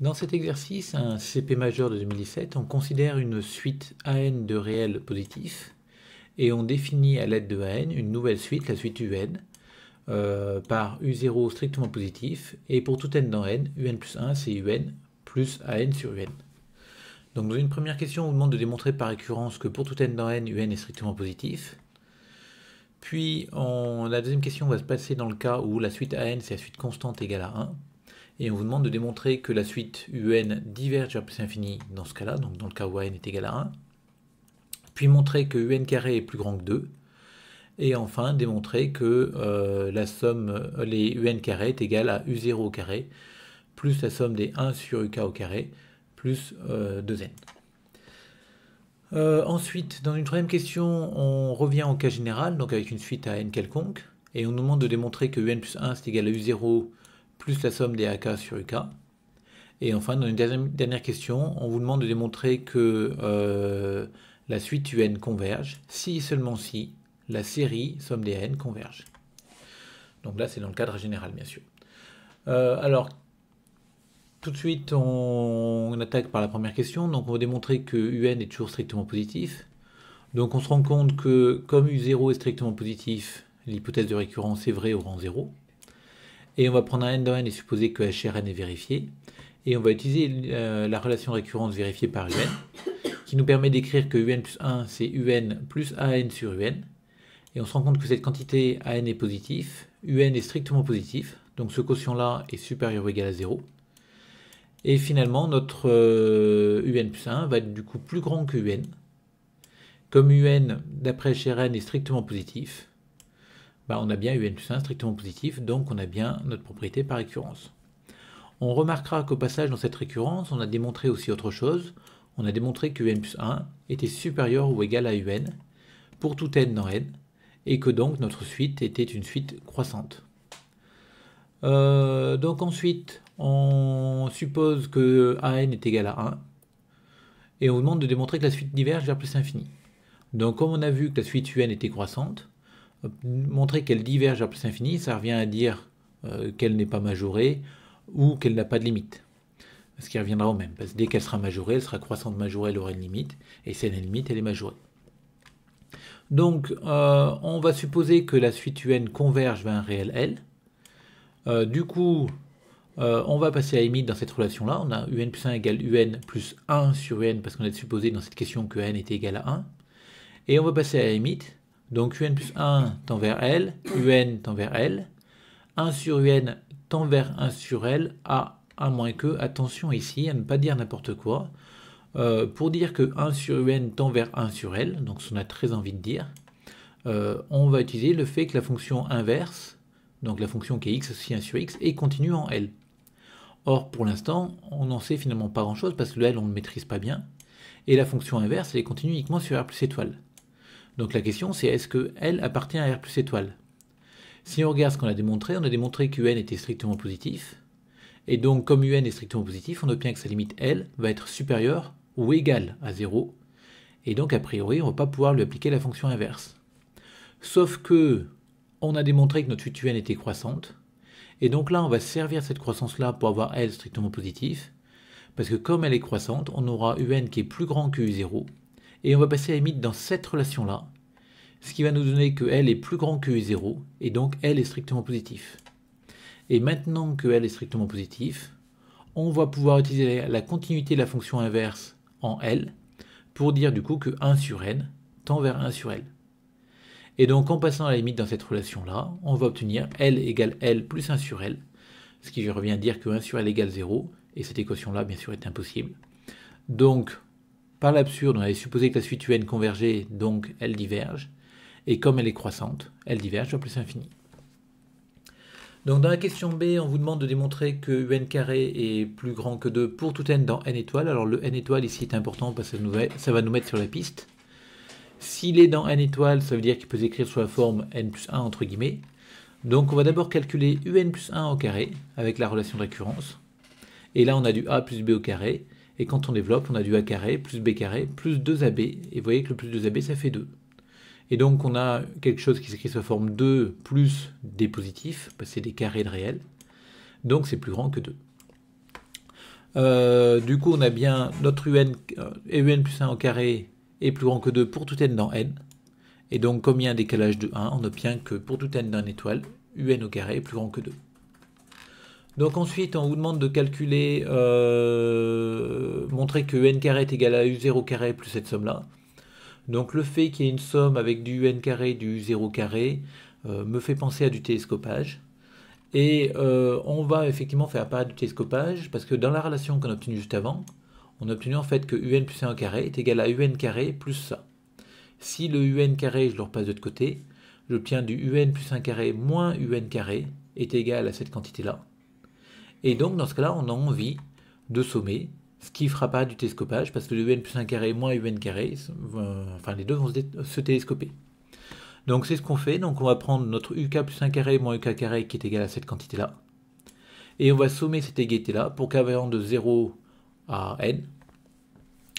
Dans cet exercice, un CP majeur de 2017, on considère une suite AN de réels positifs et on définit à l'aide de AN une nouvelle suite, la suite UN, par U0 strictement positif, et pour tout n dans n, UN plus 1, c'est UN plus AN sur UN. Donc dans une première question, on vous demande de démontrer par récurrence que pour tout n dans n, UN est strictement positif. Puis la deuxième question va se passer dans le cas où la suite AN, c'est la suite constante égale à 1. Et on vous demande de démontrer que la suite UN diverge vers plus infini dans ce cas-là, donc dans le cas où AN est égal à 1. Puis montrer que UN carré est plus grand que 2. Et enfin démontrer que la somme, les UN carré est égale à U0 au carré, plus la somme des 1 sur UK au carré, plus 2n. Ensuite, dans une troisième question, on revient au cas général, donc avec une suite à n quelconque, et on nous demande de démontrer que UN plus 1 c'est égal à U0 plus la somme des AK sur UK. Et enfin, dans une dernière question, on vous demande de démontrer que la suite UN converge, si et seulement si la série somme des AN converge. Donc là, c'est dans le cadre général, bien sûr. Alors, tout de suite, on attaque par la première question. Donc, on va démontrer que UN est toujours strictement positif. Donc, on se rend compte que comme U0 est strictement positif, l'hypothèse de récurrence est vraie au rang 0. Et on va prendre un n dans n et supposer que HRN est vérifié. Et on va utiliser la relation de récurrence vérifiée par UN, qui nous permet d'écrire que UN plus 1, c'est UN plus AN sur UN. Et on se rend compte que cette quantité AN est positif, UN est strictement positif, donc ce quotient-là est supérieur ou égal à 0. Et finalement, notre UN plus 1 va être du coup plus grand que UN. Comme UN, d'après HRN, est strictement positif, on a bien UN plus 1 strictement positif, donc on a bien notre propriété par récurrence. On remarquera qu'au passage, dans cette récurrence, on a démontré aussi autre chose. On a démontré que UN plus 1 était supérieur ou égal à UN pour tout n dans n, et que donc notre suite était une suite croissante. Donc ensuite, on suppose que AN est égal à 1, et on vous demande de démontrer que la suite diverge vers plus infini. Donc comme on a vu que la suite UN était croissante, montrer qu'elle diverge vers plus infini, ça revient à dire qu'elle n'est pas majorée ou qu'elle n'a pas de limite. Ce qui reviendra au même, parce que dès qu'elle sera majorée, elle sera croissante majorée, elle aura une limite, et si elle a une limite, elle est majorée. Donc, on va supposer que la suite UN converge vers un réel L. Du coup, on va passer à la limite dans cette relation-là. On a UN plus 1 égale UN plus 1 sur UN, parce qu'on a supposé dans cette question que n était égal à 1. Et on va passer à la limite. Donc, UN plus 1 tend vers L, UN tend vers L. 1 sur UN tend vers 1 sur L, à moins que, attention ici, à ne pas dire n'importe quoi. Pour dire que 1 sur UN tend vers 1 sur L, donc ce qu'on a très envie de dire, on va utiliser le fait que la fonction inverse, donc la fonction qui est x aussi 1 sur x, est continue en L. Or, pour l'instant, on n'en sait finalement pas grand-chose, parce que le L, on ne le maîtrise pas bien, et la fonction inverse, elle est continue uniquement sur R plus étoile. Donc la question, c'est est-ce que L appartient à R plus étoile? Si on regarde ce qu'on a démontré que UN était strictement positif, et donc comme UN est strictement positif, on obtient que sa limite L va être supérieure ou égale à 0, et donc a priori on ne va pas pouvoir lui appliquer la fonction inverse. Sauf que on a démontré que notre suite UN était croissante, et donc là on va servir cette croissance-là pour avoir L strictement positif, parce que comme elle est croissante, on aura UN qui est plus grand que U0, et on va passer à la limite dans cette relation-là, ce qui va nous donner que L est plus grand que U0, et donc L est strictement positif. Et maintenant que L est strictement positif, on va pouvoir utiliser la continuité de la fonction inverse en L pour dire du coup que 1 sur n tend vers 1 sur L. Et donc en passant à la limite dans cette relation-là, on va obtenir L égale L plus 1 sur L, ce qui revient à dire que 1 sur L égale 0, et cette équation-là bien sûr est impossible. Donc par l'absurde, on avait supposé que la suite UN convergeait, donc elle diverge, et comme elle est croissante, elle diverge vers plus infini. Donc dans la question B, on vous demande de démontrer que UN carré est plus grand que 2 pour tout n dans n étoiles. Alors le n étoile ici est important parce que ça va nous mettre sur la piste. S'il est dans n étoiles, ça veut dire qu'il peut s'écrire sous la forme n plus 1 entre guillemets. Donc on va d'abord calculer UN plus 1 au carré avec la relation de récurrence. Et là on a du a plus b au carré. Et quand on développe, on a du a carré plus b carré plus 2ab. Et vous voyez que le plus 2ab ça fait 2. Et donc on a quelque chose qui s'écrit sous la forme 2 plus des positifs, parce que c'est des carrés de réel. Donc c'est plus grand que 2. Du coup, on a bien notre un et un plus 1 au carré est plus grand que 2 pour tout n dans n. Et donc, comme il y a un décalage de 1, on obtient que pour tout n d'un étoile, un au carré est plus grand que 2. Donc ensuite, on vous demande de calculer, montrer que un carré est égal à u0 carré plus cette somme-là. Donc le fait qu'il y ait une somme avec du un carré et du u0 carré me fait penser à du télescopage. Et on va effectivement faire apparaître du télescopage parce que dans la relation qu'on a obtenue juste avant, on a obtenu en fait que un plus 1 au carré est égal à un carré plus ça. Si le un carré, je le repasse de l'autre côté, j'obtiens du un plus 1 carré moins un carré est égal à cette quantité-là. Et donc dans ce cas-là, on a envie de sommer, ce qui fera pas du télescopage, parce que le un plus 1 carré moins un carré, enfin les deux vont se télescoper. Donc c'est ce qu'on fait, donc on va prendre notre uk plus 1 carré moins uk carré qui est égal à cette quantité-là. Et on va sommer cette égalité-là pour k variant de 0 à n.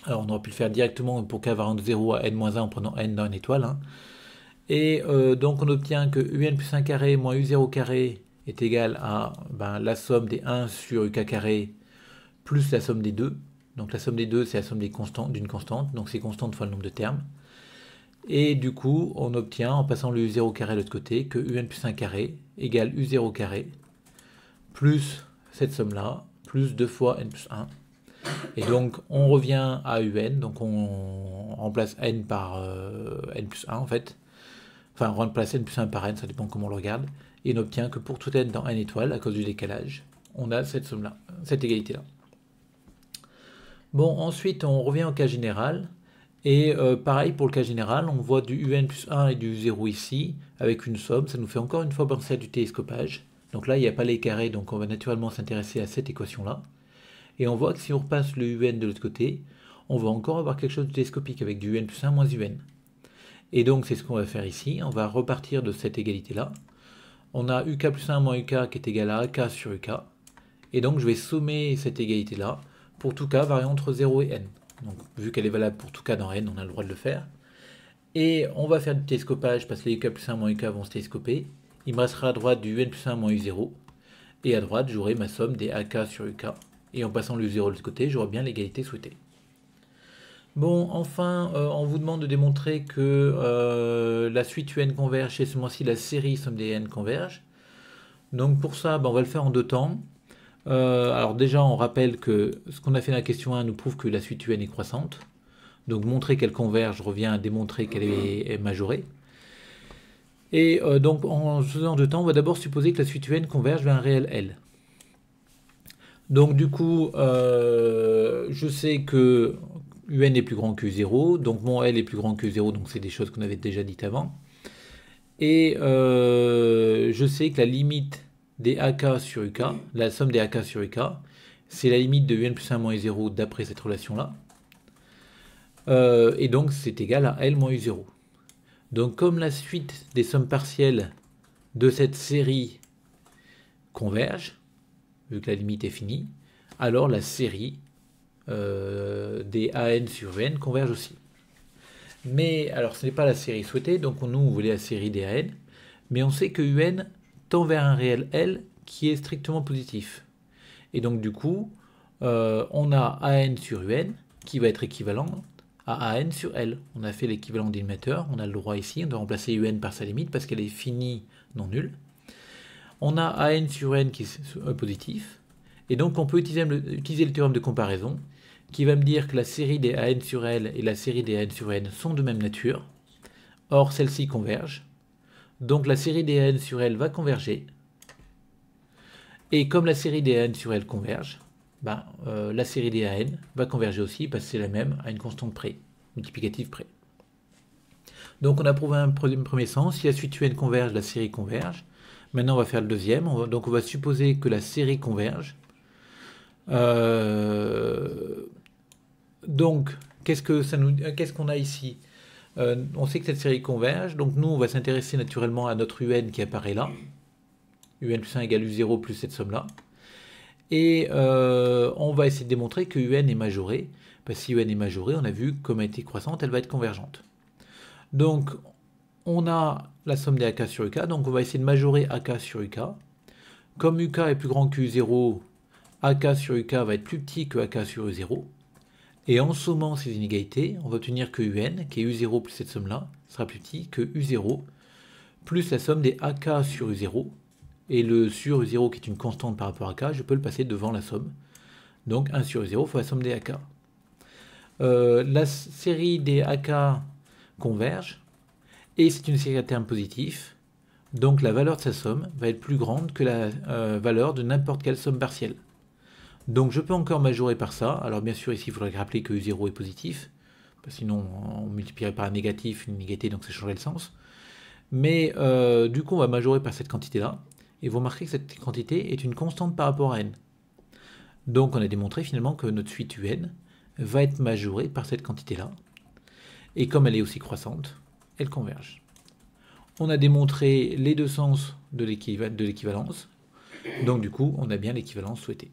Alors on aurait pu le faire directement pour k variant de 0 à n-1 en prenant n dans une étoile. Hein. Et donc on obtient que un plus 1 carré moins u0 carré est égal à la somme des 1 sur uk carré plus la somme des 2. Donc la somme des 2, c'est la somme d'une constante, donc c'est constante fois le nombre de termes. Et du coup, on obtient, en passant le u0 carré de l'autre côté, que un plus 1 carré égale u0 carré plus cette somme-là, plus 2 fois n plus 1. Et donc, on revient à un, donc on remplace n par n plus 1 en fait. Enfin, on remplace n plus 1 par n, ça dépend comment on le regarde. Et on obtient que pour tout n dans n étoile, à cause du décalage, on a cette somme-là, cette égalité-là. Bon, ensuite, on revient au cas général. Et pareil pour le cas général, on voit du un plus 1 et du 0 ici, avec une somme. Ça nous fait encore une fois penser à du télescopage. Donc là, il n'y a pas les carrés, donc on va naturellement s'intéresser à cette équation-là. Et on voit que si on repasse le un de l'autre côté, on va encore avoir quelque chose de télescopique avec du un plus 1 moins un. Et donc c'est ce qu'on va faire ici. On va repartir de cette égalité-là. On a uk plus 1 moins uk qui est égal à ak sur uk. Et donc je vais sommer cette égalité-là pour tout cas variant entre 0 et n. Donc vu qu'elle est valable pour tout cas dans n, on a le droit de le faire. Et on va faire du télescopage parce que les uk plus 1 moins uk vont se télescoper. Il me restera à droite du un plus 1 moins u0. Et à droite, j'aurai ma somme des ak sur uk. Et en passant le u0 de l'autre côté, j'aurai bien l'égalité souhaitée. Bon, enfin, on vous demande de démontrer que la suite un converge et ce mois-ci la série somme des n converge. Donc pour ça, on va le faire en deux temps. Alors déjà, on rappelle que ce qu'on a fait dans la question 1 nous prouve que la suite un est croissante. Donc montrer qu'elle converge revient à démontrer qu'elle est majorée. Et donc en faisant deux temps, on va d'abord supposer que la suite un converge vers un réel L. Donc du coup, je sais que un est plus grand que 0, donc mon L est plus grand que 0, donc c'est des choses qu'on avait déjà dites avant. Et je sais que la limite des AK sur UK, la somme des AK sur UK, c'est la limite de un plus 1 moins u0 d'après cette relation-là. Et donc c'est égal à L moins u0. Donc comme la suite des sommes partielles de cette série converge, vu que la limite est finie, alors la série des AN sur n converge aussi. Mais alors ce n'est pas la série souhaitée, donc nous on voulait la série des AN, mais on sait que UN tend vers un réel L qui est strictement positif. Et donc du coup, on a AN sur UN qui va être équivalent à AN sur L. On a fait l'équivalent d'émetteur, on a le droit ici, on doit remplacer UN par sa limite parce qu'elle est finie, non nulle. On a AN sur N qui est positif, et donc on peut utiliser le théorème de comparaison qui va me dire que la série des AN sur L et la série des AN sur N sont de même nature. Or, celles-ci convergent. Donc la série des AN sur L va converger. Et comme la série des AN sur L converge, la série des AN va converger aussi parce que c'est la même à une constante près, multiplicative près. Donc on a prouvé un premier sens. Si la suite UN converge, la série converge. Maintenant on va faire le deuxième. Donc on va supposer que la série converge. Donc qu'est-ce qu'on a ici? On sait que cette série converge. Donc nous on va s'intéresser naturellement à notre UN qui apparaît là. UN plus 1 égale U0 plus cette somme-là. Et on va essayer de démontrer que UN est majorée. Parce que si UN est majorée, on a vu que comme elle était croissante, elle va être convergente. Donc on a la somme des AK sur UK, donc on va essayer de majorer AK sur UK. Comme UK est plus grand que U0, AK sur UK va être plus petit que AK sur U0. Et en sommant ces inégalités, on va obtenir que UN, qui est U0 plus cette somme-là, sera plus petit que U0 plus la somme des AK sur U0. Et le sur U0 qui est une constante par rapport à AK, je peux le passer devant la somme. Donc 1 sur U0 fois la somme des AK. La série des AK converge, et c'est une série à termes positifs. Donc la valeur de sa somme va être plus grande que la valeur de n'importe quelle somme partielle. Donc je peux encore majorer par ça. Alors bien sûr ici il faudrait rappeler que U0 est positif, sinon on multiplierait par un négatif, une inégalité, donc ça changerait le sens. Mais du coup on va majorer par cette quantité-là, et vous remarquez que cette quantité est une constante par rapport à n. Donc on a démontré finalement que notre suite UN va être majorée par cette quantité-là, et comme elle est aussi croissante, elle converge. On a démontré les deux sens de l'équivalence, donc du coup on a bien l'équivalence souhaitée.